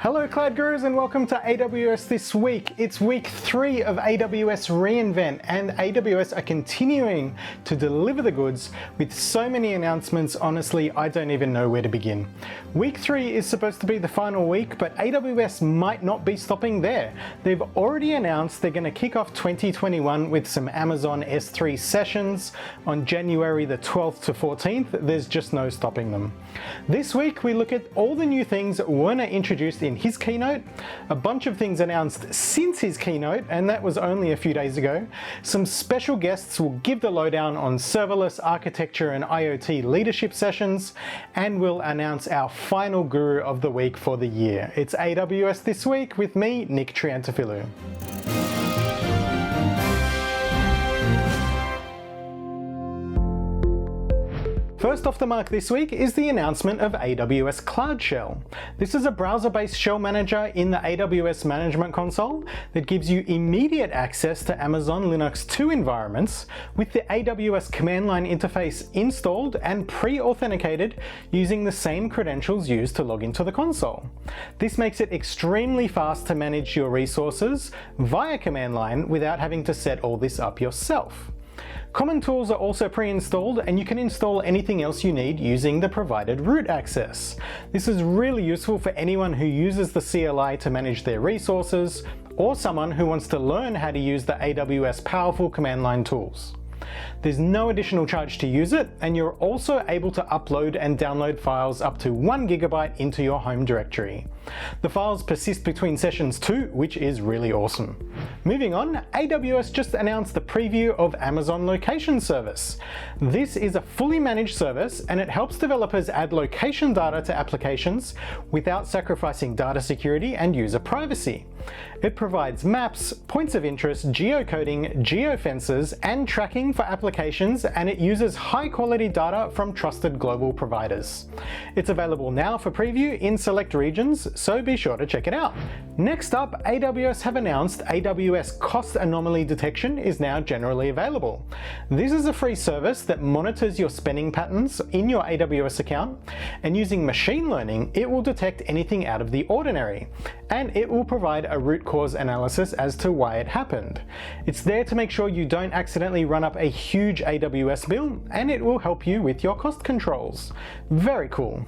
Hello Cloud Gurus and welcome to AWS This Week. It's week 3 of AWS reInvent and AWS are continuing to deliver the goods with so many announcements, honestly I don't even know where to begin. Week 3 is supposed to be the final week, but AWS might not be stopping there. They've already announced they're going to kick off 2021 with some Amazon S3 sessions on January the 12th to 14th. There's just no stopping them. This week we look at all the new things Werner introduced in his keynote, a bunch of things announced since his keynote, and that was only a few days ago. Some special guests will give the lowdown on serverless architecture and IoT leadership sessions, and we'll announce our final guru of the week for the year. It's AWS This Week with me, Nick Triantafillou. First off the mark this week is the announcement of AWS CloudShell. This is a browser-based shell manager in the AWS Management Console that gives you immediate access to Amazon Linux 2 environments with the AWS command line interface installed and pre-authenticated using the same credentials used to log into the console. This makes it extremely fast to manage your resources via command line without having to set all this up yourself. Common tools are also pre-installed and you can install anything else you need using the provided root access. This is really useful for anyone who uses the CLI to manage their resources or someone who wants to learn how to use the AWS powerful command line tools. There's no additional charge to use it, and you're also able to upload and download files up to 1 GB into your home directory. The files persist between sessions too, which is really awesome. Moving on, AWS just announced the preview of Amazon Location Service. This is a fully managed service and it helps developers add location data to applications without sacrificing data security and user privacy. It provides maps, points of interest, geocoding, geofences, and tracking for applications, and it uses high-quality data from trusted global providers. It's available now for preview in select regions, so be sure to check it out. Next up, AWS have announced AWS Cost Anomaly Detection is now generally available. This is a free service that monitors your spending patterns in your AWS account, and using machine learning, it will detect anything out of the ordinary, and it will provide a root cause analysis as to why it happened. It's there to make sure you don't accidentally run up a huge AWS bill, and it will help you with your cost controls. Very cool.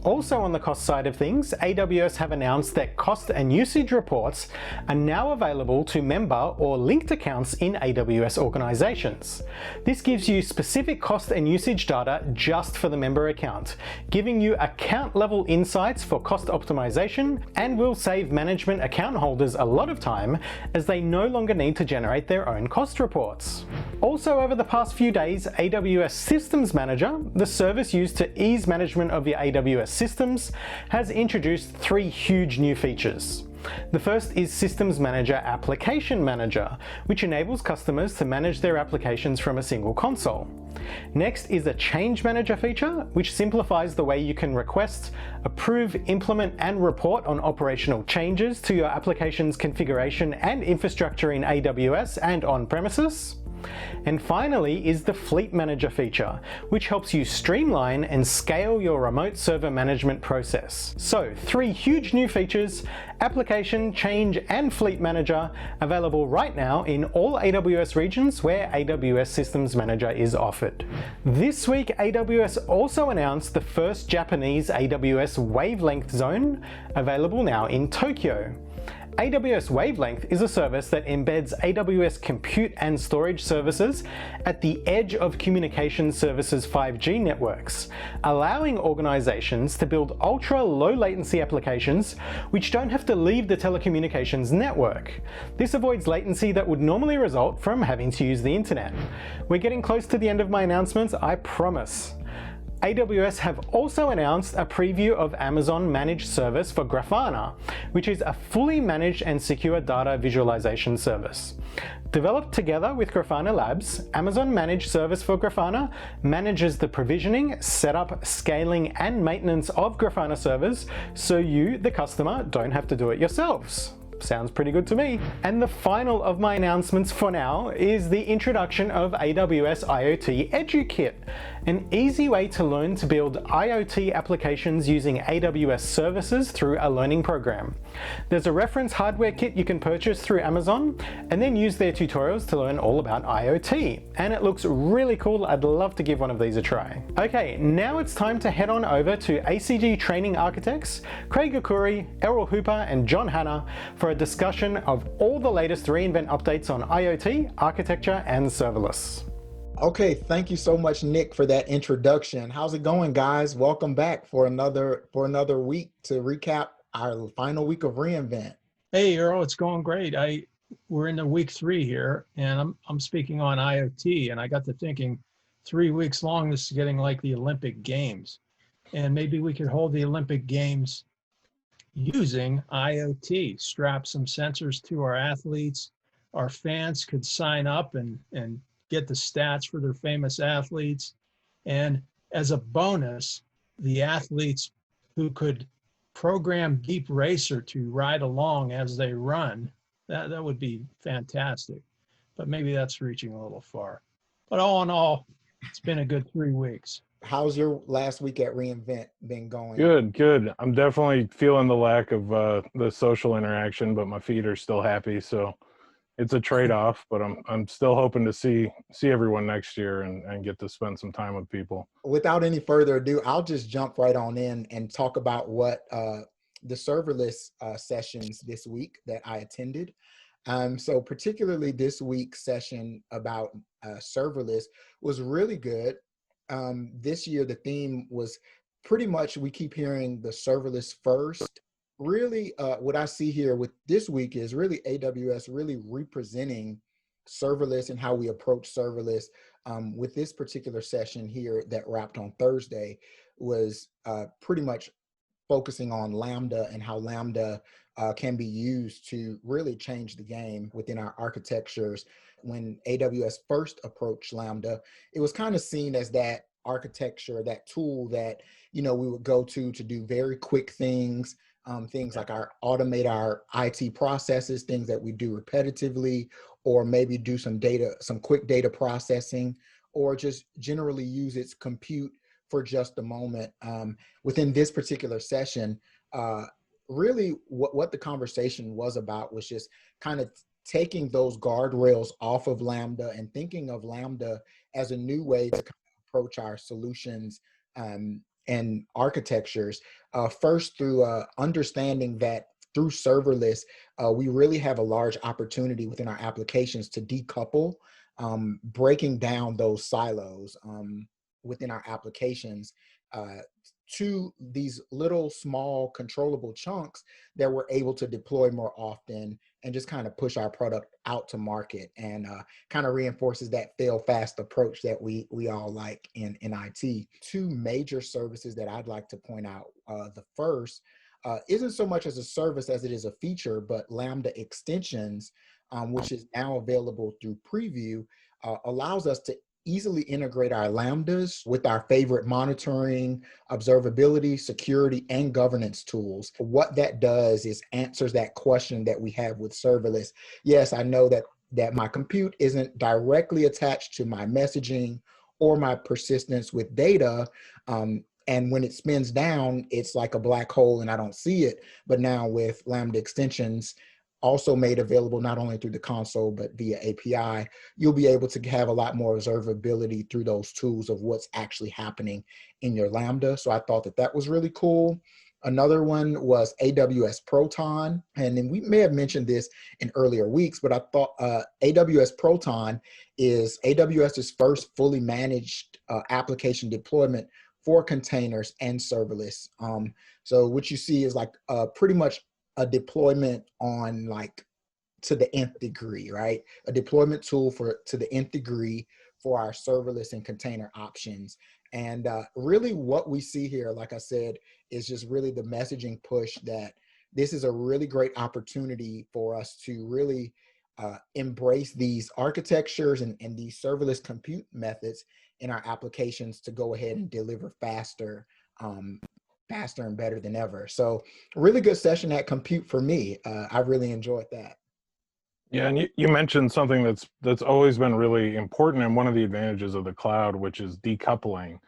Also on the cost side of things, AWS have announced that cost and usage reports are now available to member or linked accounts in AWS organizations. This gives you specific cost and usage data just for the member account, giving you account level insights for cost optimization, and will save management account holders a lot of time as they no longer need to generate their own cost reports. Also over the past few days, AWS Systems Manager, the service used to ease management of your AWS systems, has introduced 3 huge new features. The first is Systems Manager Application Manager, which enables customers to manage their applications from a single console. Next is a Change Manager feature, which simplifies the way you can request, approve, implement, and report on operational changes to your application's configuration and infrastructure in AWS and on-premises. And finally is the Fleet Manager feature, which helps you streamline and scale your remote server management process. So 3 huge new features, Application, Change, and Fleet Manager, available right now in all AWS regions where AWS Systems Manager is offered. This week, AWS also announced the first Japanese AWS Wavelength zone, available now in Tokyo. AWS Wavelength is a service that embeds AWS compute and storage services at the edge of communication services 5G networks, allowing organizations to build ultra-low latency applications which don't have to leave the telecommunications network. This avoids latency that would normally result from having to use the internet. We're getting close to the end of my announcements, I promise. AWS have also announced a preview of Amazon Managed Service for Grafana, which is a fully managed and secure data visualization service. Developed together with Grafana Labs, Amazon Managed Service for Grafana manages the provisioning, setup, scaling, and maintenance of Grafana servers, so you, the customer, don't have to do it yourselves. Sounds pretty good to me. And the final of my announcements for now is the introduction of AWS IoT EduKit. an easy way to learn to build IoT applications using AWS services through a learning program. There's a reference hardware kit you can purchase through Amazon and then use their tutorials to learn all about IoT. And it looks really cool. I'd love to give one of these a try. Okay, now it's time to head on over to ACG training architects, Craig Arcuri, Errol Hooper, and John Hanna for a discussion of all the latest reInvent updates on IoT, architecture, and serverless. Okay, thank you so much, Nick, for that introduction. How's it going, guys? Welcome back for another week to recap our final week of reInvent. Hey, Errol, it's going great. We're into week 3 here, and I'm speaking on IoT, and I got to thinking 3 weeks long, this is getting like the Olympic Games. And maybe we could hold the Olympic Games using IoT, strap some sensors to our athletes. Our fans could sign up and get the stats for their famous athletes. And as a bonus, the athletes who could program Deep Racer to ride along as they run, that would be fantastic. But maybe that's reaching a little far. But all in all, it's been a good 3 weeks. How's your last week at reInvent been going? Good. I'm definitely feeling the lack of the social interaction, but my feet are still happy. So it's a trade-off, but I'm still hoping to see everyone next year and get to spend some time with people. Without any further ado, I'll just jump right on in and talk about what the serverless sessions this week that I attended. So particularly this week's session about serverless was really good. This year, the theme was pretty much, we keep hearing the serverless first. Really, what I see here with this week is really AWS really representing serverless and how we approach serverless. With this particular session here that wrapped on Thursday was pretty much focusing on Lambda and how Lambda can be used to really change the game within our architectures. When AWS first approached Lambda, it was kind of seen as that architecture, that tool that, we would go to do very quick things, things like automate our IT processes, things that we do repetitively, or maybe do some quick data processing, or just generally use its compute for just a moment. Within this particular session, really what the conversation was about was just kind of taking those guardrails off of Lambda and thinking of Lambda as a new way to kind of approach our solutions and architectures. First, through understanding that through serverless, we really have a large opportunity within our applications to decouple, breaking down those silos within our applications to these little small controllable chunks that we're able to deploy more often and just kind of push our product out to market, and kind of reinforces that fail fast approach that we all like in IT. 2 major services that I'd like to point out. The first isn't so much as a service as it is a feature, but Lambda extensions, which is now available through preview, allows us to easily integrate our Lambdas with our favorite monitoring, observability, security, and governance tools. What that does is answers that question that we have with serverless. Yes, I know that my compute isn't directly attached to my messaging or my persistence with data. And when it spins down, it's like a black hole and I don't see it. But now with Lambda extensions, also made available not only through the console, but via API, you'll be able to have a lot more observability through those tools of what's actually happening in your Lambda. So I thought that was really cool. Another one was AWS Proton. And then we may have mentioned this in earlier weeks, but I thought AWS Proton is AWS's first fully managed application deployment for containers and serverless. So what you see is like pretty much a deployment on to the nth degree, right? A deployment tool to the nth degree for our serverless and container options. And really what we see here, like I said, is just really the messaging push that this is a really great opportunity for us to really embrace these architectures and these serverless compute methods in our applications to go ahead and deliver faster and better than ever. So really good session at Compute for me. I really enjoyed that. Yeah, and you mentioned something that's always been really important, and one of the advantages of the cloud, which is decoupling.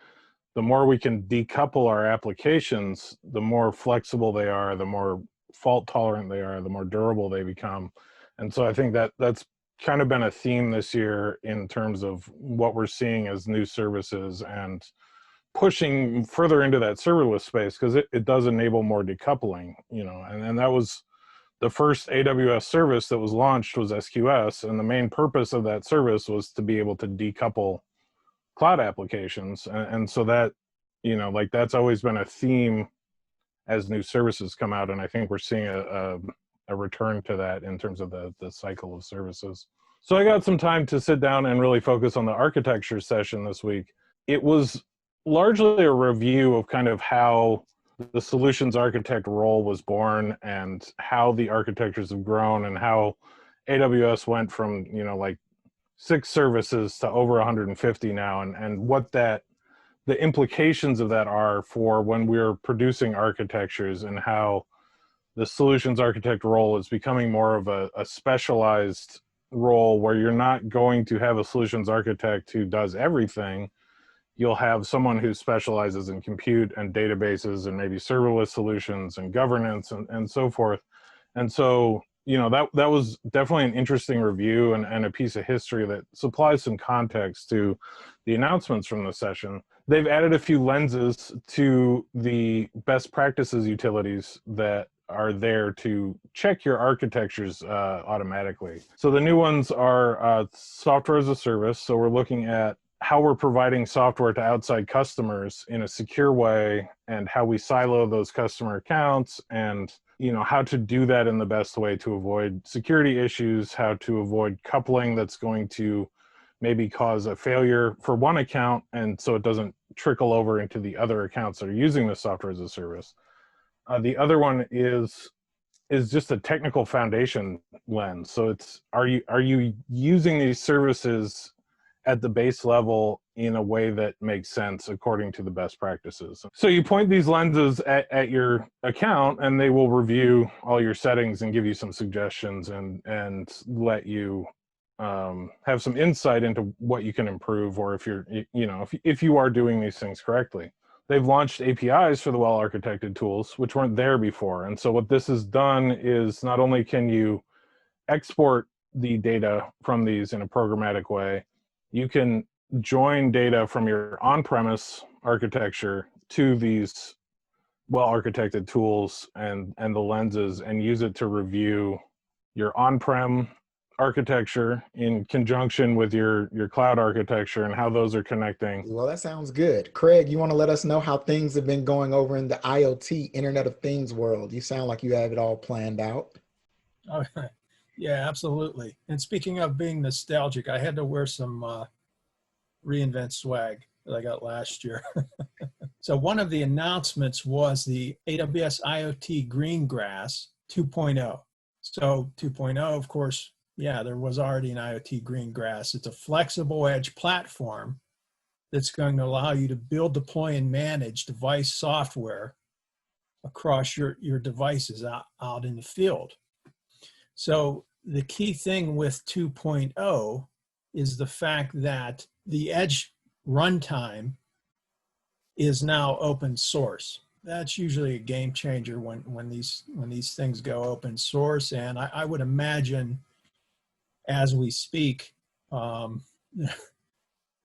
The more we can decouple our applications, the more flexible they are, the more fault tolerant they are, the more durable they become. And so I think that's kind of been a theme this year in terms of what we're seeing as new services and pushing further into that serverless space, because it does enable more decoupling, and that was the first AWS service that was launched was SQS, and the main purpose of that service was to be able to decouple cloud applications. And so that, like that's always been a theme as new services come out. And I think we're seeing a return to that in terms of the cycle of services. So I got some time to sit down and really focus on the architecture session this week. It was largely a review of kind of how the solutions architect role was born and how the architectures have grown and how AWS went from, like 6 services to over 150 now, and what the implications of that are for when we're producing architectures, and how the solutions architect role is becoming more of a specialized role where you're not going to have a solutions architect who does everything. You'll have someone who specializes in compute and databases and maybe serverless solutions and governance and so forth. And so, that was definitely an interesting review and a piece of history that supplies some context to the announcements from the session. They've added a few lenses to the best practices utilities that are there to check your architectures automatically. So the new ones are software as a service. So we're looking at how we're providing software to outside customers in a secure way, and how we silo those customer accounts, and how to do that in the best way to avoid security issues, how to avoid coupling that's going to maybe cause a failure for one account, and so it doesn't trickle over into the other accounts that are using the software as a service. The other one is just a technical foundation lens. So it's, are you using these services at the base level in a way that makes sense according to the best practices? So you point these lenses at your account, and they will review all your settings and give you some suggestions and let you have some insight into what you can improve, or if you're, if you are doing these things correctly. They've launched APIs for the well-architected tools, which weren't there before. And so what this has done is, not only can you export the data from these in a programmatic way, you can join data from your on-premise architecture to these well-architected tools and the lenses, and use it to review your on-prem architecture in conjunction with your cloud architecture and how those are connecting. Well, that sounds good. Craig, you want to let us know how things have been going over in the IoT, Internet of Things world? You sound like you have it all planned out. Oh, yeah, absolutely. And speaking of being nostalgic, I had to wear some reInvent swag that I got last year. So one of the announcements was the AWS IoT Greengrass 2.0. So 2.0, of course, yeah, there was already an IoT Greengrass. It's a flexible edge platform that's going to allow you to build, deploy, and manage device software across your devices out in the field. So the key thing with 2.0 is the fact that the edge runtime is now open source. That's usually a game changer when these things go open source. And I would imagine, as we speak, there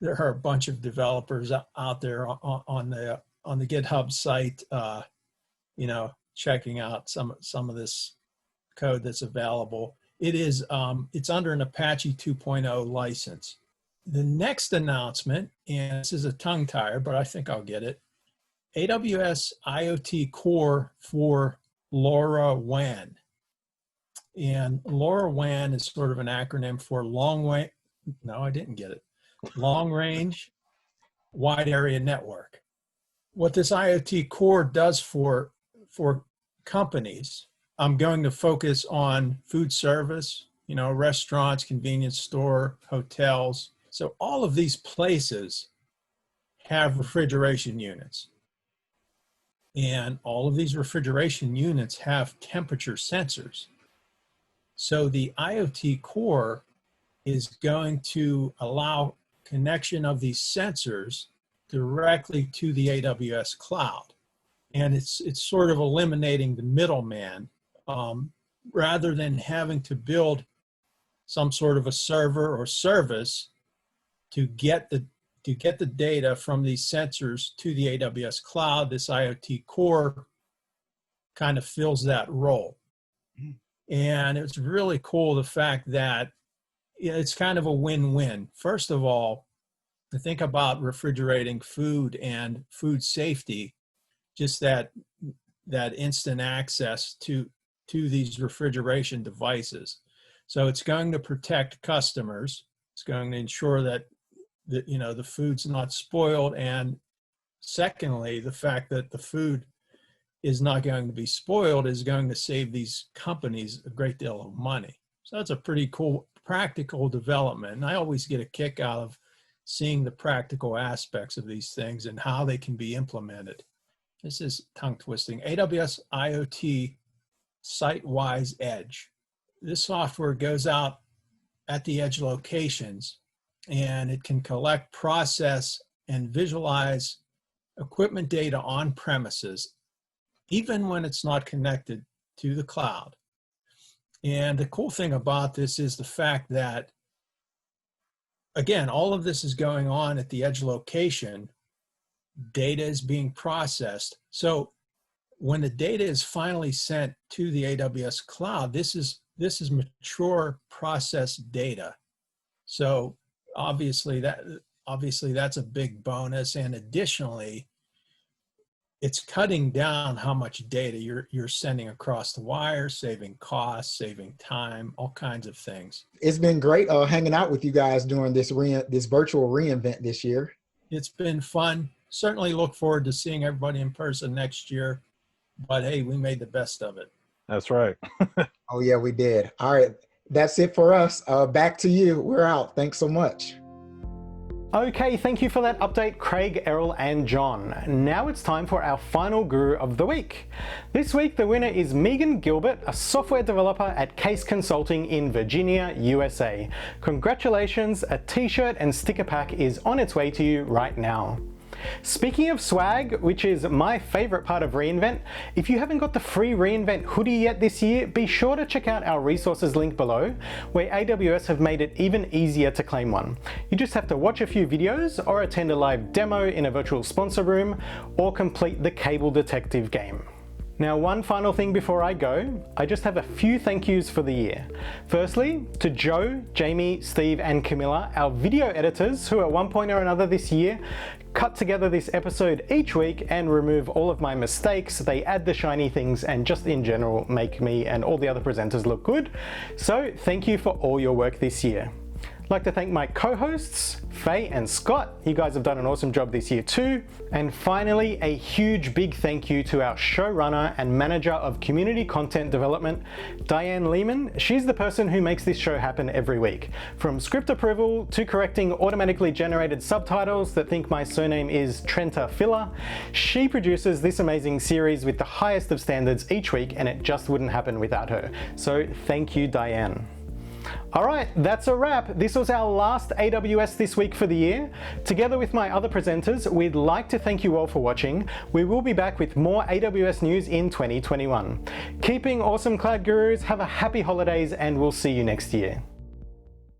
are a bunch of developers out there on the GitHub site, checking out some of this code that's available. It's under an Apache 2.0 license. The next announcement, and this is a tongue tire, but I think I'll get it, AWS IoT Core for LoRaWAN. And LoRaWAN is sort of an acronym for long range wide area network. What this IoT Core does for companies, I'm going to focus on food service, restaurants, convenience store, hotels. So all of these places have refrigeration units. And all of these refrigeration units have temperature sensors. So the IoT core is going to allow connection of these sensors directly to the AWS cloud. And it's sort of eliminating the middleman, rather than having to build some sort of a server or service to get the data from these sensors to the AWS cloud. This IoT core kind of fills that role. And it's really cool, the fact that it's kind of a win-win. First of all, to think about refrigerating food and food safety, just that instant access to these refrigeration devices. So it's going to protect customers. It's going to ensure that the food's not spoiled. And secondly, the fact that the food is not going to be spoiled is going to save these companies a great deal of money. So that's a pretty cool practical development. And I always get a kick out of seeing the practical aspects of these things and how they can be implemented. This is tongue twisting. AWS IoT Site-Wise Edge. This software goes out at the edge locations, and it can collect, process, and visualize equipment data on premises, even when it's not connected to the cloud. And the cool thing about this is the fact that, again, all of this is going on at the edge location. Data is being processed. So when the data is finally sent to the AWS cloud, this is mature processed data. So obviously that's a big bonus. And additionally, it's cutting down how much data you're sending across the wire, saving costs, saving time, all kinds of things. It's been great hanging out with you guys during this virtual reInvent this year. It's been fun. Certainly look forward to seeing everybody in person next year. But hey, we made the best of it. That's right. Oh yeah, we did. All right, that's it for us. Back to you. We're out. Thanks so much. Okay, thank you for that update, Craig, Errol, and John. Now it's time for our final guru of the week. This week, the winner is Megan Gilbert, a software developer at Case Consulting in Virginia, USA. Congratulations, a t-shirt and sticker pack is on its way to you right now. Speaking of swag, which is my favorite part of reInvent, if you haven't got the free reInvent hoodie yet this year, be sure to check out our resources link below, where AWS have made it even easier to claim one. You just have to watch a few videos, or attend a live demo in a virtual sponsor room, or complete the Cable Detective game. Now, one final thing before I go, I just have a few thank yous for the year. Firstly, to Joe, Jamie, Steve, and Camilla, our video editors, who at one point or another this year cut together this episode each week and remove all of my mistakes. They add the shiny things and just in general make me and all the other presenters look good. So thank you for all your work this year. I'd like to thank my co-hosts, Faye and Scott. You guys have done an awesome job this year too. And finally, a huge big thank you to our showrunner and manager of community content development, Diane Lehman. She's the person who makes this show happen every week. From script approval to correcting automatically generated subtitles that think my surname is Triantafillou, she produces this amazing series with the highest of standards each week, and it just wouldn't happen without her. So thank you, Diane. All right, that's a wrap. This was our last AWS This Week for the year. Together with my other presenters, we'd like to thank you all for watching. We will be back with more AWS news in 2021. Keeping awesome cloud gurus, have a happy holidays, and we'll see you next year.